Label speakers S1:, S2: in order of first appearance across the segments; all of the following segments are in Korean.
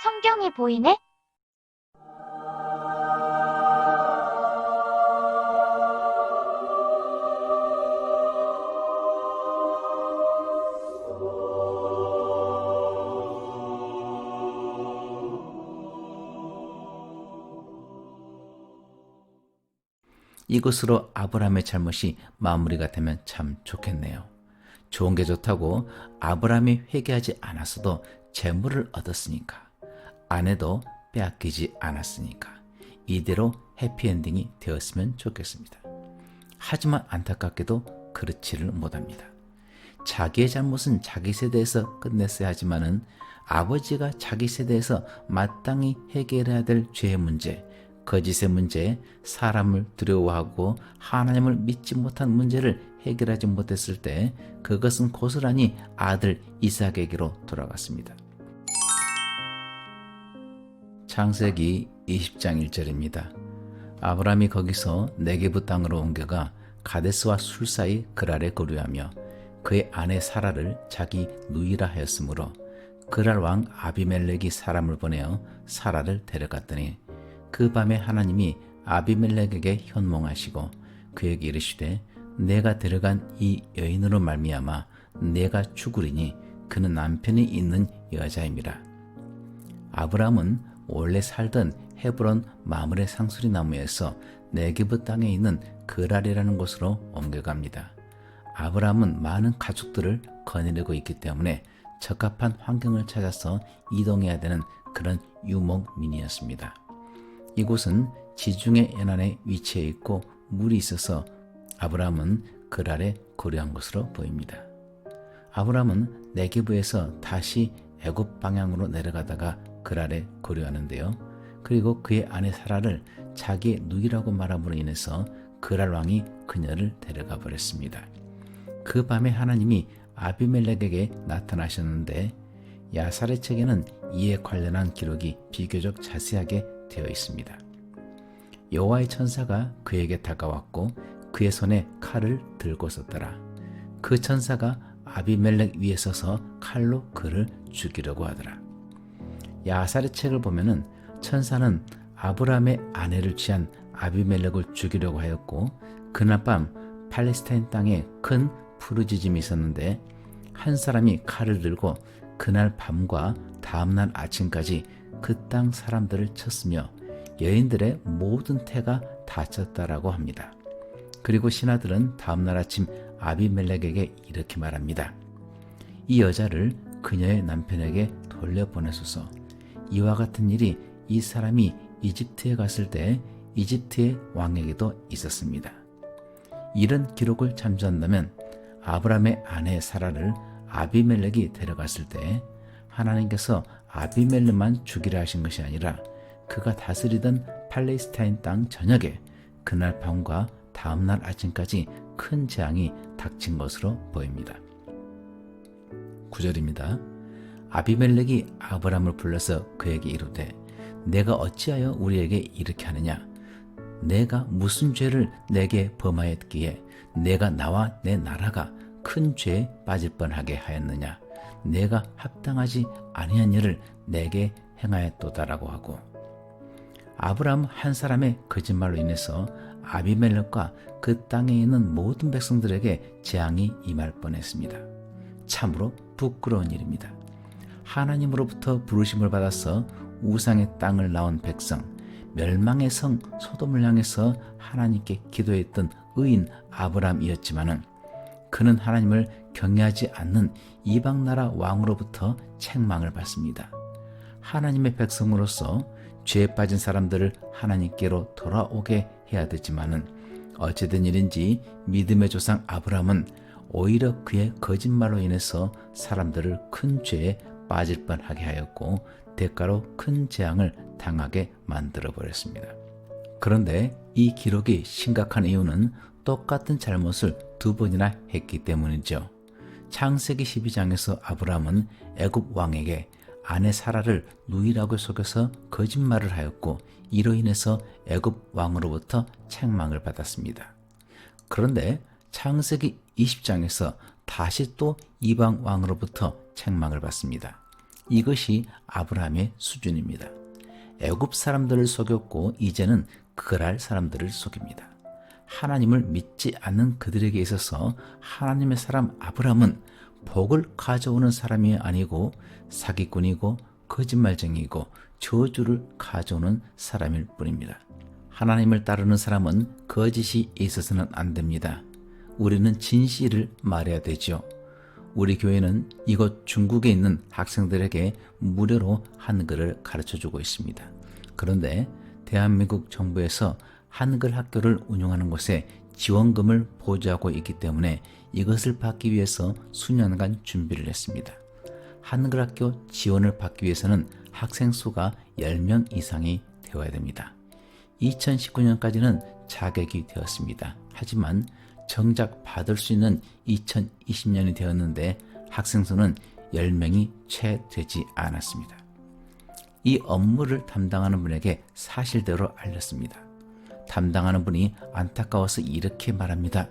S1: 성경이 보이네?
S2: 이것으로 아브라함의 잘못이 마무리가 되면 참 좋겠네요. 좋은 게 좋다고 아브라함이 회개하지 않았어도 재물을 얻었으니까, 아내도 빼앗기지 않았으니까 이대로 해피엔딩이 되었으면 좋겠습니다. 하지만 안타깝게도 그렇지를 못합니다. 자기의 잘못은 자기 세대에서 끝냈어야 하지만은 아버지가 자기 세대에서 마땅히 해결해야 될 죄의 문제, 거짓의 문제, 사람을 두려워하고 하나님을 믿지 못한 문제를 해결하지 못했을 때 그것은 고스란히 아들 이삭에게로 돌아갔습니다. 창세기 20장 1절입니다. 아브라함이 거기서 네게브 땅으로 옮겨가 가데스와 술 사이 그랄에 거류하며 그의 아내 사라를 자기 누이라 하였으므로 그랄 왕 아비멜렉이 사람을 보내어 사라를 데려갔더니 그 밤에 하나님이 아비멜렉에게 현몽하시고 그에게 이르시되 내가 데려간 이 여인으로 말미암아 내가 죽으리니 그는 남편이 있는 여자임이라. 아브라함은 원래 살던 헤브론 마므레 상수리 나무에서 네게브 땅에 있는 그랄이라는 곳으로 옮겨갑니다. 아브라함은 많은 가축들을 거느리고 있기 때문에 적합한 환경을 찾아서 이동해야 되는 그런 유목민이었습니다. 이곳은 지중해 연안에 위치해 있고 물이 있어서 아브라함은 그랄에 거류한 것으로 보입니다. 아브라함은 네게브에서 다시 애굽 방향으로 내려가다가 그랄에 거류하는데요. 그리고 그의 아내 사라를 자기의 누이라고 말함으로 인해서 그랄 왕이 그녀를 데려가 버렸습니다. 그 밤에 하나님이 아비멜렉에게 나타나셨는데 야살의 책에는 이에 관련한 기록이 비교적 자세하게 되어 있습니다. 여호와의 천사가 그에게 다가왔고 그의 손에 칼을 들고 섰더라. 그 천사가 아비멜렉 위에 서서 칼로 그를 죽이려고 하더라. 야살의 책을 보면은 천사는 아브라함의 아내를 취한 아비멜렉을 죽이려고 하였고 그날 밤 팔레스타인 땅에 큰 부르짖음이 있었는데 한 사람이 칼을 들고 그날 밤과 다음날 아침까지 그 땅 사람들을 쳤으며 여인들의 모든 태가 다쳤다라고 합니다. 그리고 신하들은 다음날 아침 아비멜렉에게 이렇게 말합니다. 이 여자를 그녀의 남편에게 돌려보내소서. 이와 같은 일이 이 사람이 이집트에 갔을 때 이집트의 왕에게도 있었습니다. 이런 기록을 참조한다면 아브라함의 아내 사라를 아비멜렉이 데려갔을 때 하나님께서 아비멜렉만 죽이려 하신 것이 아니라 그가 다스리던 팔레스타인 땅 전역에 그날 밤과 다음날 아침까지 큰 재앙이 닥친 것으로 보입니다. 9절입니다. 아비멜렉이 아브라함을 불러서 그에게 이르되 내가 어찌하여 우리에게 이렇게 하느냐? 내가 무슨 죄를 내게 범하였기에 내가 나와 내 나라가 큰 죄에 빠질 뻔하게 하였느냐? 내가 합당하지 아니한 일을 내게 행하였도다라고 하고 아브라함 한 사람의 거짓말로 인해서 아비멜렉과 그 땅에 있는 모든 백성들에게 재앙이 임할 뻔했습니다. 참으로 부끄러운 일입니다. 하나님으로부터 부르심을 받아서 우상의 땅을 나온 백성, 멸망의 성 소돔을 향해서 하나님께 기도했던 의인 아브라함이었지만은 그는 하나님을 경외하지 않는 이방 나라 왕으로부터 책망을 받습니다. 하나님의 백성으로서 죄에 빠진 사람들을 하나님께로 돌아오게 해야 되지만은 어찌된 일인지 믿음의 조상 아브라함은 오히려 그의 거짓말로 인해서 사람들을 큰 죄에 빠질 뻔하게 하였고 대가로 큰 재앙을 당하게 만들어 버렸습니다. 그런데 이 기록이 심각한 이유는 똑같은 잘못을 두 번이나 했기 때문이죠. 창세기 12장에서 아브라함은 애굽 왕에게 아내 사라를 누이라고 속여서 거짓말을 하였고 이로 인해서 애굽 왕으로부터 책망을 받았습니다. 그런데 창세기 20장에서 다시 또 이방 왕으로부터 책망을 받습니다. 이것이 아브라함의 수준입니다. 애굽 사람들을 속였고 이제는 그랄 사람들을 속입니다. 하나님을 믿지 않는 그들에게 있어서 하나님의 사람 아브라함은 복을 가져오는 사람이 아니고 사기꾼이고 거짓말쟁이고 저주를 가져오는 사람일 뿐입니다. 하나님을 따르는 사람은 거짓이 있어서는 안 됩니다. 우리는 진실을 말해야 되죠. 우리 교회는 이곳 중국에 있는 학생들에게 무료로 한글을 가르쳐주고 있습니다. 그런데 대한민국 정부에서 한글 학교를 운영하는 곳에 지원금을 보조하고 있기 때문에 이것을 받기 위해서 수년간 준비를 했습니다. 한글 학교 지원을 받기 위해서는 학생 수가 10명 이상이 되어야 됩니다. 2019년까지는 자격이 되었습니다. 하지만 정작 받을 수 있는 2020년이 되었는데 학생 수는 10명이 채 되지 않았습니다. 이 업무를 담당하는 분에게 사실대로 알렸습니다. 담당하는 분이 안타까워서 이렇게 말합니다.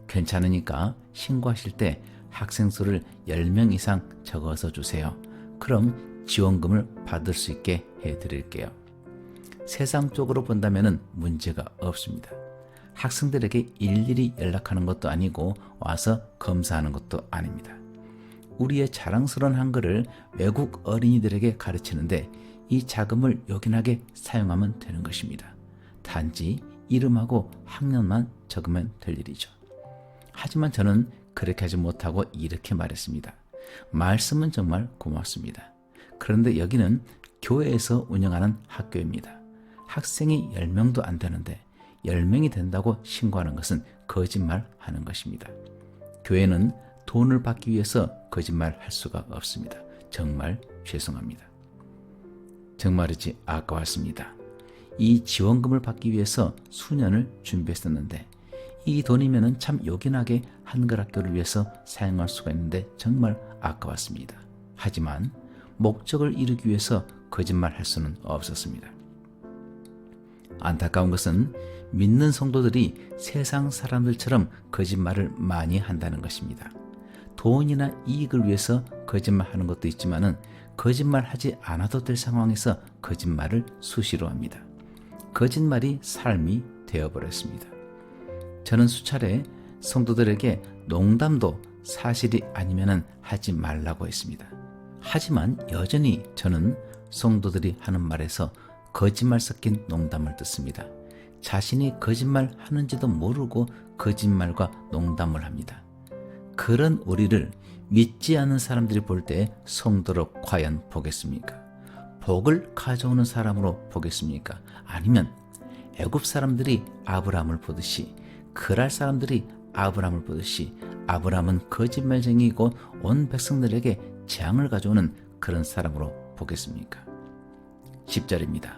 S2: 괜찮으니까 신고하실 때 학생 수를 10명 이상 적어서 주세요. 그럼 지원금을 받을 수 있게 해드릴게요. 세상적으로 본다면 문제가 없습니다. 학생들에게 일일이 연락하는 것도 아니고 와서 검사하는 것도 아닙니다. 우리의 자랑스러운 한글을 외국 어린이들에게 가르치는데 이 자금을 요긴하게 사용하면 되는 것입니다. 단지 이름하고 학년만 적으면 될 일이죠. 하지만 저는 그렇게 하지 못하고 이렇게 말했습니다. 말씀은 정말 고맙습니다. 그런데 여기는 교회에서 운영하는 학교입니다. 학생이 10명도 안 되는데 10명이 된다고 신고하는 것은 거짓말하는 것입니다. 교회는 돈을 받기 위해서 거짓말할 수가 없습니다. 정말 죄송합니다. 정말이지 아까웠습니다. 이 지원금을 받기 위해서 수년을 준비했었는데 이 돈이면 참 요긴하게 한글 학교를 위해서 사용할 수가 있는데 정말 아까웠습니다. 하지만 목적을 이루기 위해서 거짓말할 수는 없었습니다. 안타까운 것은 믿는 성도들이 세상 사람들처럼 거짓말을 많이 한다는 것입니다. 돈이나 이익을 위해서 거짓말하는 것도 있지만은 거짓말하지 않아도 될 상황에서 거짓말을 수시로 합니다. 거짓말이 삶이 되어버렸습니다. 저는 수차례 성도들에게 농담도 사실이 아니면 하지 말라고 했습니다. 하지만 여전히 저는 성도들이 하는 말에서 거짓말 섞인 농담을 듣습니다. 자신이 거짓말 하는지도 모르고 거짓말과 농담을 합니다. 그런 우리를 믿지 않는 사람들이 볼 때 성도로 과연 보겠습니까? 복을 가져오는 사람으로 보겠습니까? 아니면 애굽 사람들이 아브라함을 보듯이 그랄 사람들이 아브라함을 보듯이 아브라함은 거짓말쟁이고 온 백성들에게 재앙을 가져오는 그런 사람으로 보겠습니까? 10절입니다.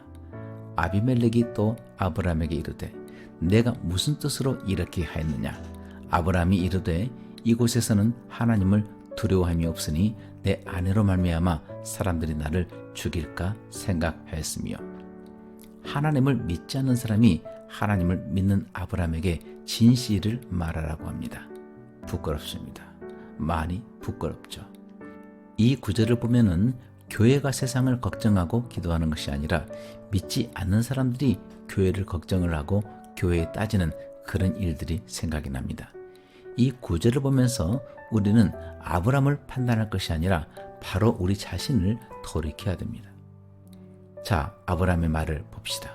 S2: 아비멜렉이 또 아브라함에게 이르되 내가 무슨 뜻으로 이렇게 하였느냐? 아브라함이 이르되 이곳에서는 하나님을 두려워함이 없으니 내 아내로 말미암아 사람들이 나를 죽일까 생각하였으며 하나님을 믿지 않는 사람이 하나님을 믿는 아브라함에게 진실을 말하라고 합니다. 부끄럽습니다. 많이 부끄럽죠. 이 구절을 보면은 교회가 세상을 걱정하고 기도하는 것이 아니라 믿지 않는 사람들이 교회를 걱정을 하고 교회에 따지는 그런 일들이 생각이 납니다. 이 구절을 보면서 우리는 아브라함을 판단할 것이 아니라 바로 우리 자신을 돌이켜야 됩니다. 자, 아브라함의 말을 봅시다.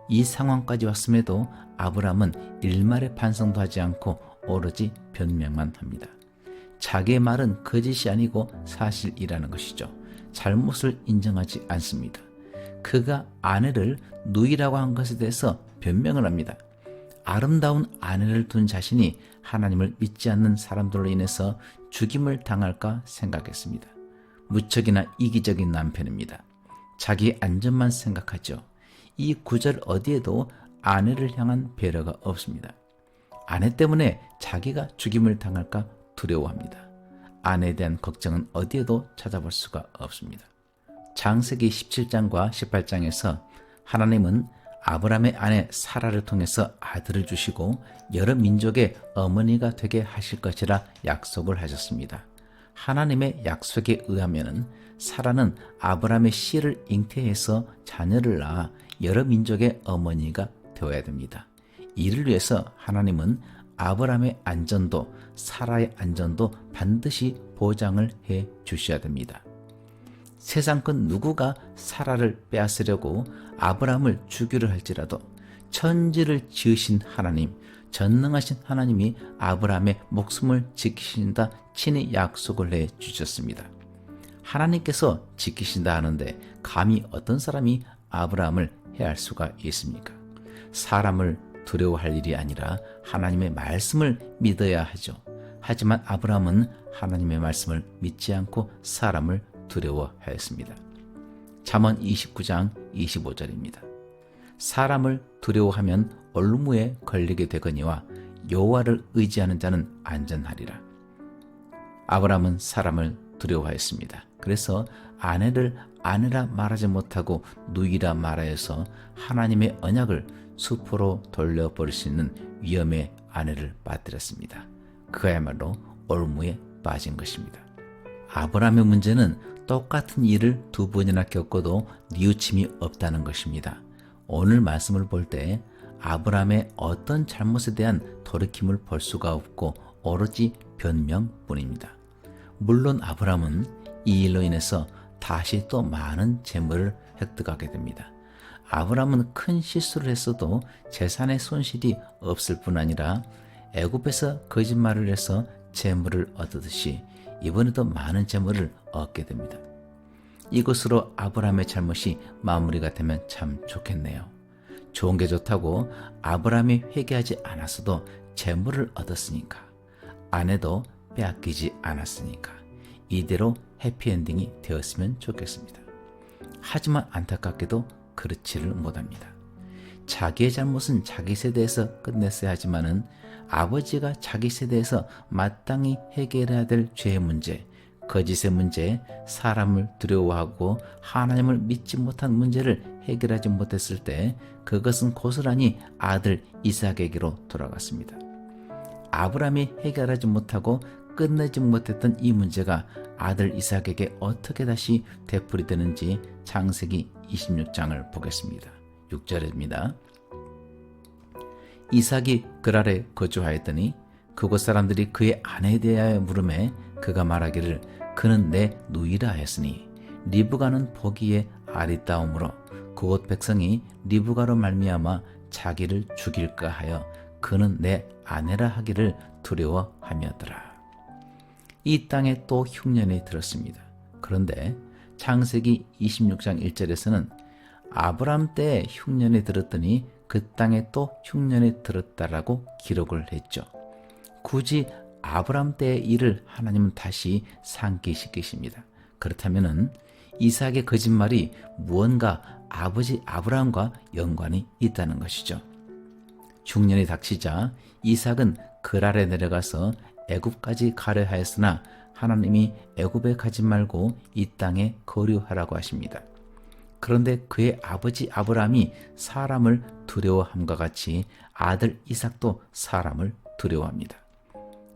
S2: 이 상황까지 왔음에도 아브라함은 일말의 반성도 하지 않고 오로지 변명만 합니다. 자기의 말은 거짓이 아니고 사실이라는 것이죠. 잘못을 인정하지 않습니다. 그가 아내를 누이라고 한 것에 대해서 변명을 합니다. 아름다운 아내를 둔 자신이 하나님을 믿지 않는 사람들로 인해서 죽임을 당할까 생각했습니다. 무척이나 이기적인 남편입니다. 자기 안전만 생각하죠. 이 구절 어디에도 아내를 향한 배려가 없습니다. 아내 때문에 자기가 죽임을 당할까 두려워합니다. 아내에 대한 걱정은 어디에도 찾아볼 수가 없습니다. 창세기 17장과 18장에서 하나님은 아브라함의 아내 사라를 통해서 아들을 주시고 여러 민족의 어머니가 되게 하실 것이라 약속을 하셨습니다. 하나님의 약속에 의하면 사라는 아브라함의 씨를 잉태해서 자녀를 낳아 여러 민족의 어머니가 되어야 됩니다. 이를 위해서 하나님은 아브라함의 안전도 사라의 안전도 반드시 보장을 해 주셔야 됩니다. 세상 그 누구가 사라를 빼앗으려고 아브라함을 죽이려 할지라도 천지를 지으신 하나님, 전능하신 하나님이 아브라함의 목숨을 지키신다 친히 약속을 해 주셨습니다. 하나님께서 지키신다 하는데 감히 어떤 사람이 아브라함을 해할 수가 있습니까? 사람을 두려워할 일이 아니라 하나님의 말씀을 믿어야 하죠. 하지만 아브라함은 하나님의 말씀을 믿지 않고 사람을 두려워하였습니다. 잠언 29장 25절입니다. 사람을 두려워하면 올무에 걸리게 되거니와 여호와를 의지하는 자는 안전하리라. 아브라함은 사람을 두려워하였습니다. 그래서 아내를 아내라 말하지 못하고 누이라 말하여서 하나님의 언약을 수포로 돌려버릴 수 있는 위험의 아내를 빠뜨렸습니다. 그야말로 올무에 빠진 것입니다. 아브라함의 문제는 똑같은 일을 두 번이나 겪어도 뉘우침이 없다는 것입니다. 오늘 말씀을 볼 때 아브라함의 어떤 잘못에 대한 돌이킴을 볼 수가 없고 오로지 변명뿐입니다. 물론 아브라함은 이 일로 인해서 다시 또 많은 재물을 획득하게 됩니다. 아브라함은 큰 실수를 했어도 재산의 손실이 없을 뿐 아니라 애굽에서 거짓말을 해서 재물을 얻듯이 이번에도 많은 재물을 얻게 됩니다. 이것으로 아브라함의 잘못이 마무리가 되면 참 좋겠네요. 좋은 게 좋다고 아브라함이 회개하지 않았어도 재물을 얻었으니까, 아내도 빼앗기지 않았으니까 이대로 해피엔딩이 되었으면 좋겠습니다. 하지만 안타깝게도 그렇지를 못합니다. 자기의 잘못은 자기 세대에서 끝냈어야 하지만은 아버지가 자기 세대에서 마땅히 해결해야 될 죄의 문제, 거짓의 문제, 사람을 두려워하고 하나님을 믿지 못한 문제를 해결하지 못했을 때 그것은 고스란히 아들 이삭에게로 돌아갔습니다. 아브라함이 해결하지 못하고 끝내지 못했던 이 문제가 아들 이삭에게 어떻게 다시 되풀이되는지 창세기 26장을 보겠습니다. 6절입니다. 이삭이 그랄에 거주하였더니 그곳 사람들이 그의 아내에 대하여 물으매 그가 말하기를 그는 내 누이라 하였으니 리브가는 보기에 아리따움으로 그곳 백성이 리브가로 말미암아 자기를 죽일까 하여 그는 내 아내라 하기를 두려워함이었더라. 이 땅에 또 흉년이 들었습니다. 그런데 창세기 26장 1절에서는 아브라함 때에 흉년이 들었더니 그 땅에 또 흉년이 들었다라고 기록을 했죠. 굳이 아브라함 때의 일을 하나님은 다시 상기시키십니다. 그렇다면은 이삭의 거짓말이 무언가 아버지 아브라함과 연관이 있다는 것이죠. 흉년이 닥치자 이삭은 그랄에 내려가서 애굽까지 가려 하였으나 하나님이 애굽에 가지 말고 이 땅에 거류하라고 하십니다. 그런데 그의 아버지 아브라함이 사람을 두려워함과 같이 아들 이삭도 사람을 두려워합니다.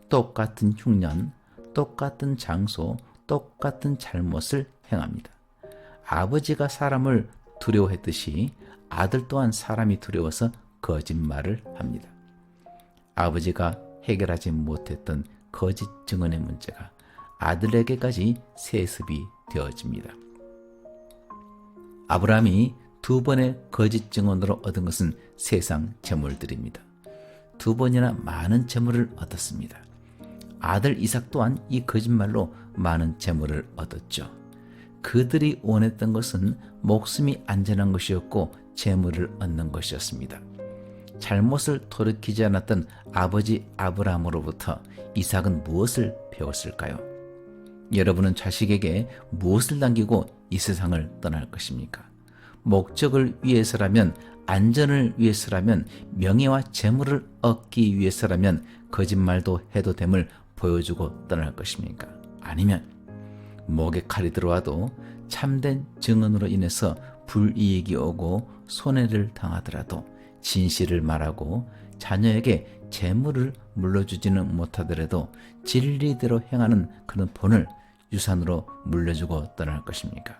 S2: 똑같은 흉년, 똑같은 장소, 똑같은 잘못을 행합니다. 아버지가 사람을 두려워했듯이 아들 또한 사람이 두려워서 거짓말을 합니다. 아버지가 해결하지 못했던 거짓 증언의 문제가 아들에게까지 세습이 되어집니다. 아브라함이 두 번의 거짓 증언으로 얻은 것은 세상 재물들입니다. 두 번이나 많은 재물을 얻었습니다. 아들 이삭 또한 이 거짓말로 많은 재물을 얻었죠. 그들이 원했던 것은 목숨이 안전한 것이었고 재물을 얻는 것이었습니다. 잘못을 돌이키지 않았던 아버지 아브라함으로부터 이삭은 무엇을 배웠을까요? 여러분은 자식에게 무엇을 남기고 이 세상을 떠날 것입니까? 목적을 위해서라면, 안전을 위해서라면, 명예와 재물을 얻기 위해서라면 거짓말도 해도 됨을 보여주고 떠날 것입니까? 아니면 목에 칼이 들어와도 참된 증언으로 인해서 불이익이 오고 손해를 당하더라도 진실을 말하고 자녀에게 재물을 물려주지는 못하더라도 진리대로 행하는 그런 본을 유산으로 물려주고 떠날 것입니까?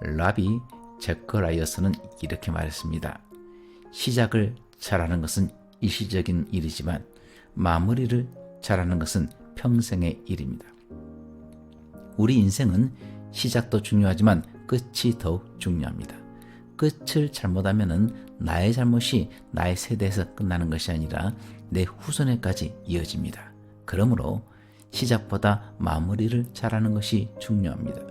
S2: 라비 제커라이어스는 이렇게 말했습니다. 시작을 잘하는 것은 일시적인 일이지만 마무리를 잘하는 것은 평생의 일입니다. 우리 인생은 시작도 중요하지만 끝이 더욱 중요합니다. 끝을 잘못하면 나의 잘못이 나의 세대에서 끝나는 것이 아니라 내 후손에까지 이어집니다. 그러므로 시작보다 마무리를 잘하는 것이 중요합니다.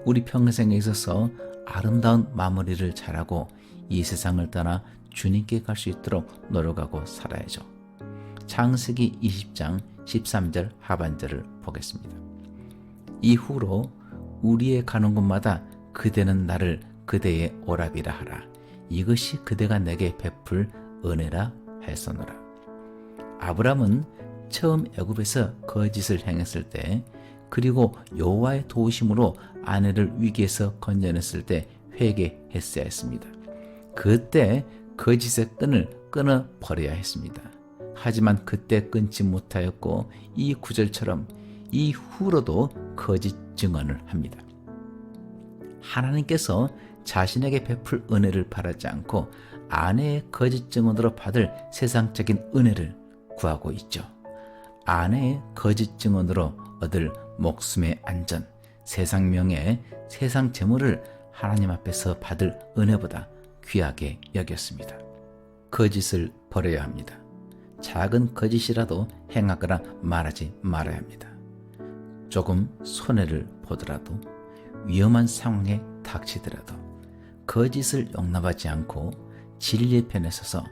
S2: 우리 평생에 있어서 아름다운 마무리를 잘하고 이 세상을 떠나 주님께 갈 수 있도록 노력하고 살아야죠. 창세기 20장 13절 하반절을 보겠습니다. 이후로 우리의 가는 곳마다 그대는 나를 그대의 오라비라 하라. 이것이 그대가 내게 베풀 은혜라 하였노라. 아브람은 처음 애굽에서 거짓을 행했을 때, 그리고 여호와의 도우심으로 아내를 위기에서 건져냈을 때 회개했어야 했습니다. 그때 거짓의 끈을 끊어 버려야 했습니다. 하지만 그때 끊지 못하였고 이 구절처럼 이후로도 거짓 증언을 합니다. 하나님께서 자신에게 베풀 은혜를 바라지 않고 아내의 거짓 증언으로 받을 세상적인 은혜를 구하고 있죠. 아내의 거짓 증언으로 얻을 목숨의 안전, 세상 명예, 세상 재물을 하나님 앞에서 받을 은혜보다 귀하게 여겼습니다. 거짓을 버려야 합니다. 작은 거짓이라도 행하거나 말하지 말아야 합니다. 조금 손해를 보더라도, 위험한 상황에 닥치더라도 거짓을 용납하지 않고 진리의 편에 서서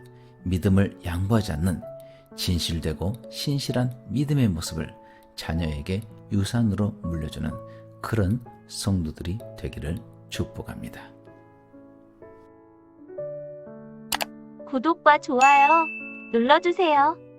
S2: 믿음을 양보하지 않는 진실되고 신실한 믿음의 모습을 자녀에게 유산으로 물려주는 그런 성도들이 되기를 축복합니다.
S1: 구독과 좋아요 눌러주세요.